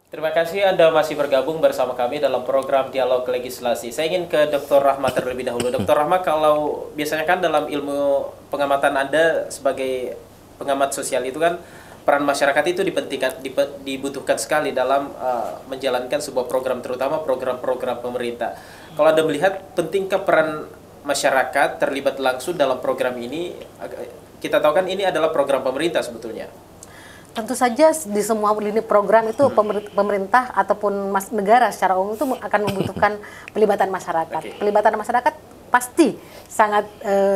Terima kasih Anda masih bergabung bersama kami dalam program Dialog Legislasi. Saya ingin ke Dr. Rahma terlebih dahulu. Dr. Rahma, kalau biasanya kan dalam ilmu pengamatan Anda sebagai pengamat sosial itu kan peran masyarakat itu dibutuhkan sekali dalam menjalankan sebuah program, terutama program-program pemerintah. Kalau Anda melihat pentingkah peran masyarakat terlibat langsung dalam program ini, kita tahu kan ini adalah program pemerintah sebetulnya. Tentu saja di semua lini program itu pemerintah ataupun negara secara umum itu akan membutuhkan pelibatan masyarakat. Okay. Pelibatan masyarakat pasti sangat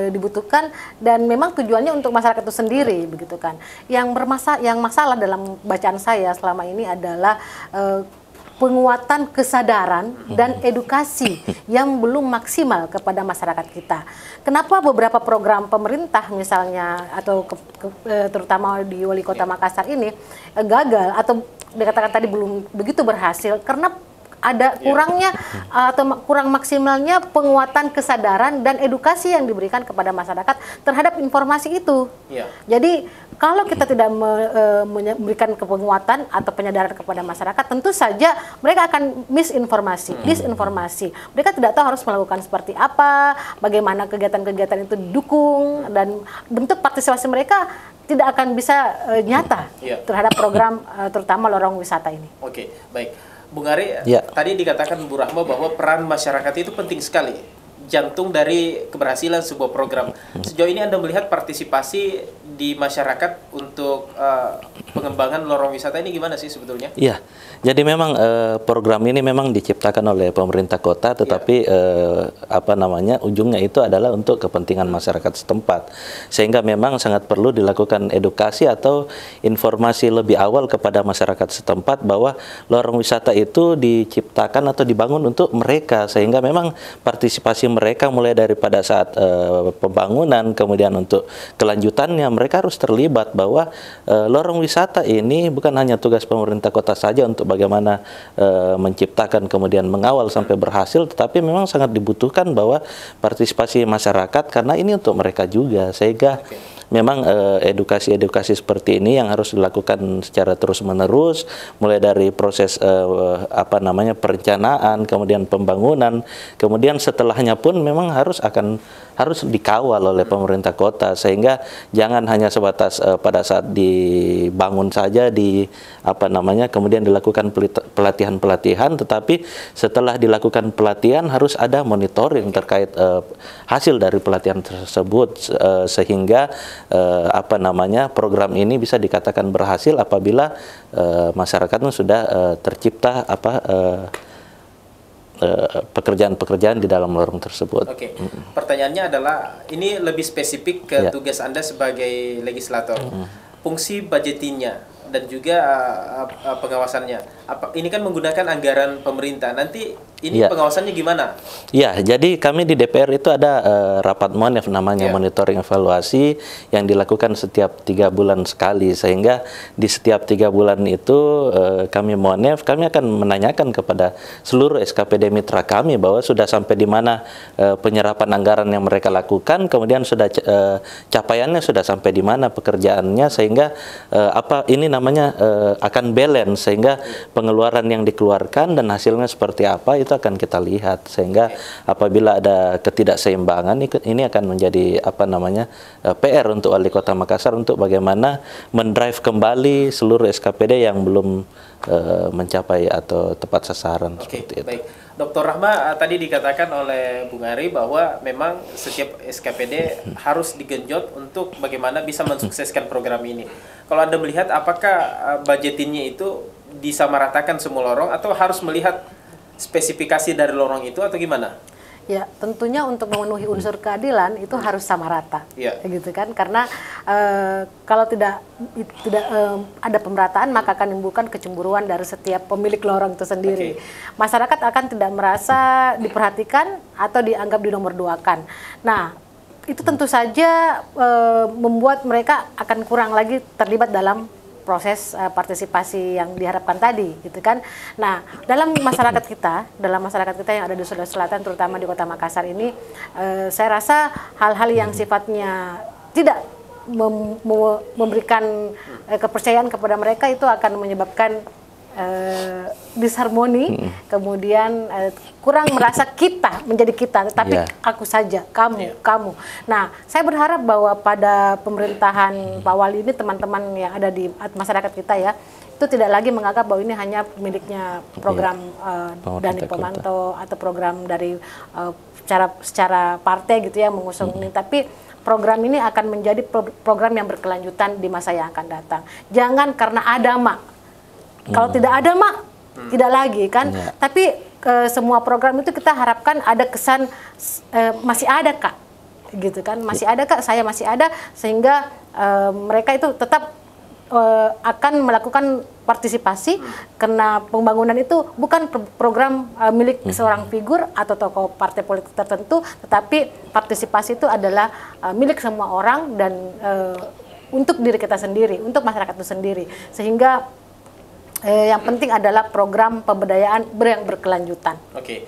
dibutuhkan dan memang tujuannya untuk masyarakat itu sendiri, begitu kan. Yang masalah dalam bacaan saya selama ini adalah penguatan kesadaran dan edukasi yang belum maksimal kepada masyarakat kita. Kenapa beberapa program pemerintah misalnya atau terutama di Wali Kota Makassar ini gagal atau dikatakan tadi belum begitu berhasil karena ada kurangnya atau kurang maksimalnya penguatan kesadaran dan edukasi yang diberikan kepada masyarakat terhadap informasi itu. Jadi kalau kita tidak memberikan penguatan atau penyadaran kepada masyarakat, tentu saja mereka akan disinformasi. Mereka tidak tahu harus melakukan seperti apa, bagaimana kegiatan-kegiatan itu didukung, dan bentuk partisipasi mereka tidak akan bisa nyata terhadap program terutama lorong wisata ini. Oke, baik. Bung Ari, tadi dikatakan Bu Rahma bahwa peran masyarakat itu penting sekali, jantung dari keberhasilan sebuah program. Sejauh ini Anda melihat partisipasi di masyarakat untuk pengembangan lorong wisata ini gimana sih sebetulnya? Iya, jadi memang program ini memang diciptakan oleh pemerintah kota, tetapi ujungnya itu adalah untuk kepentingan masyarakat setempat. Sehingga memang sangat perlu dilakukan edukasi atau informasi lebih awal kepada masyarakat setempat bahwa lorong wisata itu diciptakan atau dibangun untuk mereka, sehingga memang partisipasi mereka mulai daripada saat pembangunan, kemudian untuk kelanjutannya mereka harus terlibat bahwa lorong wisata ini bukan hanya tugas pemerintah kota saja untuk bagaimana menciptakan kemudian mengawal sampai berhasil, tetapi memang sangat dibutuhkan bahwa partisipasi masyarakat karena ini untuk mereka juga, sehingga memang edukasi-edukasi seperti ini yang harus dilakukan secara terus-menerus, mulai dari proses perencanaan, kemudian pembangunan, kemudian setelahnya pun memang harus dikawal oleh pemerintah kota, sehingga jangan hanya sebatas pada saat dibangun saja kemudian dilakukan pelatihan-pelatihan, tetapi setelah dilakukan pelatihan harus ada monitoring terkait hasil dari pelatihan tersebut, sehingga program ini bisa dikatakan berhasil apabila masyarakatnya sudah tercipta pekerjaan-pekerjaan di dalam lorong tersebut. Oke. Pertanyaannya adalah, ini lebih spesifik ke tugas Anda sebagai legislator. Fungsi budgetingnya dan juga pengawasannya. Ini kan menggunakan anggaran pemerintah. Nanti ini pengawasannya gimana? Ya, jadi kami di DPR itu ada rapat monef namanya monitoring evaluasi yang dilakukan setiap 3 bulan sekali, sehingga di setiap 3 bulan itu kami monef, kami akan menanyakan kepada seluruh SKPD mitra kami bahwa sudah sampai di mana penyerapan anggaran yang mereka lakukan, kemudian sudah capaiannya sudah sampai di mana pekerjaannya, sehingga akan balance, sehingga pengeluaran yang dikeluarkan dan hasilnya seperti apa itu akan kita lihat, sehingga apabila ada ketidakseimbangan ini akan menjadi PR untuk Wali Kota Makassar untuk bagaimana mendrive kembali seluruh SKPD yang belum mencapai atau tepat sasaran. Seperti itu. Baik. Dr. Rahma, tadi dikatakan oleh Bung Ari bahwa memang setiap SKPD harus digenjot untuk bagaimana bisa mensukseskan program ini. Kalau Anda melihat, apakah budgetingnya itu disamaratakan semua lorong atau harus melihat spesifikasi dari lorong itu atau gimana? Ya, tentunya untuk memenuhi unsur keadilan itu harus sama rata, gitu kan? Karena kalau tidak ada pemerataan, maka akan menimbulkan kecemburuan dari setiap pemilik lorong itu sendiri. Masyarakat akan tidak merasa diperhatikan atau dianggap dinomorduakan. Nah, itu tentu saja membuat mereka akan kurang lagi terlibat dalam proses partisipasi yang diharapkan tadi, gitu kan. Nah, dalam masyarakat kita yang ada di Sulawesi Selatan, terutama di Kota Makassar ini, saya rasa hal-hal yang sifatnya tidak memberikan kepercayaan kepada mereka itu akan menyebabkan disharmoni, kemudian kurang merasa kita menjadi kita, tetapi aku saja, kamu. Nah, saya berharap bahwa pada pemerintahan Pak Wali ini, teman-teman yang ada di masyarakat kita ya, itu tidak lagi menganggap bahwa ini hanya miliknya program Dhani Pomanto atau program dari secara partai gitu ya mengusung ini, tapi program ini akan menjadi program yang berkelanjutan di masa yang akan datang. Jangan karena ada mak. Kalau tidak ada mak, tidak lagi kan. Tapi semua program itu kita harapkan ada kesan masih ada kak, gitu kan. Masih ada kak, saya masih ada, sehingga mereka itu tetap akan melakukan partisipasi, karena pembangunan itu bukan program milik seorang figur atau tokoh partai politik tertentu, tetapi partisipasi itu adalah milik semua orang dan untuk diri kita sendiri, untuk masyarakat itu sendiri. Sehingga yang penting adalah program pemberdayaan yang berkelanjutan. Oke.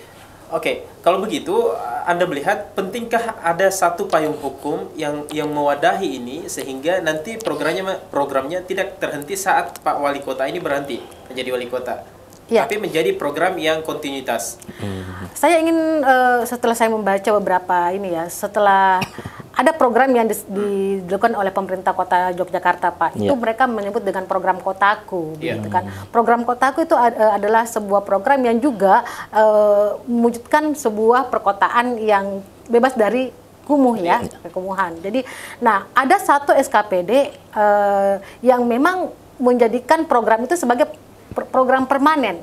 Kalau begitu, Anda melihat pentingkah ada satu payung hukum yang mewadahi ini sehingga nanti programnya tidak terhenti saat Pak Wali Kota ini berhenti menjadi wali kota, tapi menjadi program yang kontinuitas. Saya ingin setelah saya membaca beberapa ini ya, setelah ada program yang dilakukan oleh pemerintah kota Yogyakarta, Pak. Itu mereka menyebut dengan program Kotaku, gitu kan. Program Kotaku itu adalah sebuah program yang juga mewujudkan sebuah perkotaan yang bebas dari kumuh ya, kekumuhan. Jadi, nah ada satu SKPD yang memang menjadikan program itu sebagai program permanen.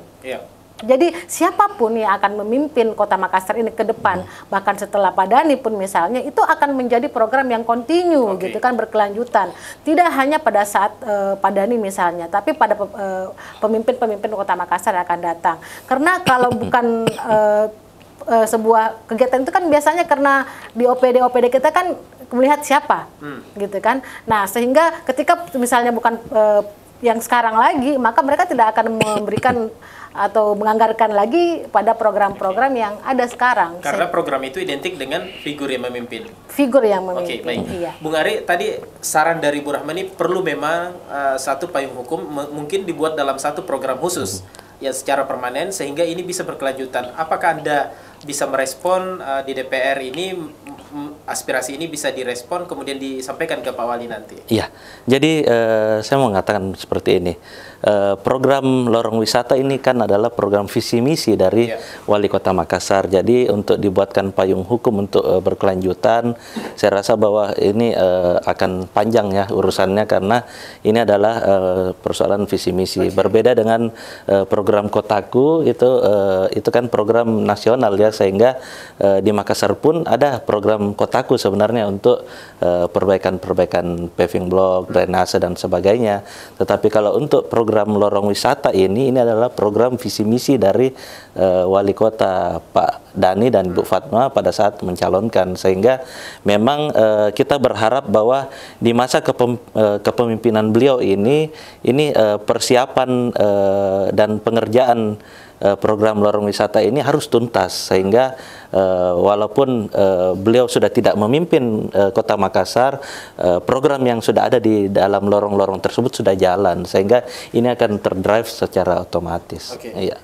Jadi siapapun yang akan memimpin Kota Makassar ini ke depan, bahkan setelah Pak Dhani pun misalnya, itu akan menjadi program yang kontinu, gitu kan, berkelanjutan. Tidak hanya pada saat Pak Dhani misalnya, tapi pada pemimpin-pemimpin Kota Makassar yang akan datang. Karena kalau bukan sebuah kegiatan itu kan biasanya karena di OPD kita kan melihat siapa, gitu kan. Nah sehingga ketika misalnya bukan yang sekarang lagi, maka mereka tidak akan memberikan atau menganggarkan lagi pada program-program yang ada sekarang. Karena program itu identik dengan figur yang memimpin. Figur yang memimpin. Oke, baik. Bung Ari, tadi saran dari Bu Rahma ini perlu memang satu payung hukum mungkin dibuat dalam satu program khusus ya secara permanen sehingga ini bisa berkelanjutan. Apakah Anda bisa merespon di DPR ini, aspirasi ini bisa direspon kemudian disampaikan ke Pak Wali nanti? Iya, jadi saya mau mengatakan seperti ini. Program Lorong Wisata ini kan adalah program visi misi dari Wali Kota Makassar. Jadi untuk dibuatkan payung hukum untuk berkelanjutan, saya rasa bahwa ini akan panjang ya urusannya karena ini adalah persoalan visi misi. Berbeda dengan program Kotaku itu kan program nasional ya, sehingga di Makassar pun ada program Kotaku sebenarnya untuk perbaikan paving block, drainase dan sebagainya. Tetapi kalau untuk program Lorong Wisata ini adalah program visi misi dari Wali Kota Pak Dhani dan Bu Fatma pada saat mencalonkan, sehingga memang kita berharap bahwa di masa kepemimpinan beliau ini persiapan dan pengerjaan program Lorong Wisata ini harus tuntas sehingga walaupun beliau sudah tidak memimpin Kota Makassar, program yang sudah ada di dalam lorong-lorong tersebut sudah jalan sehingga ini akan terdrive secara otomatis. Oke. Iya.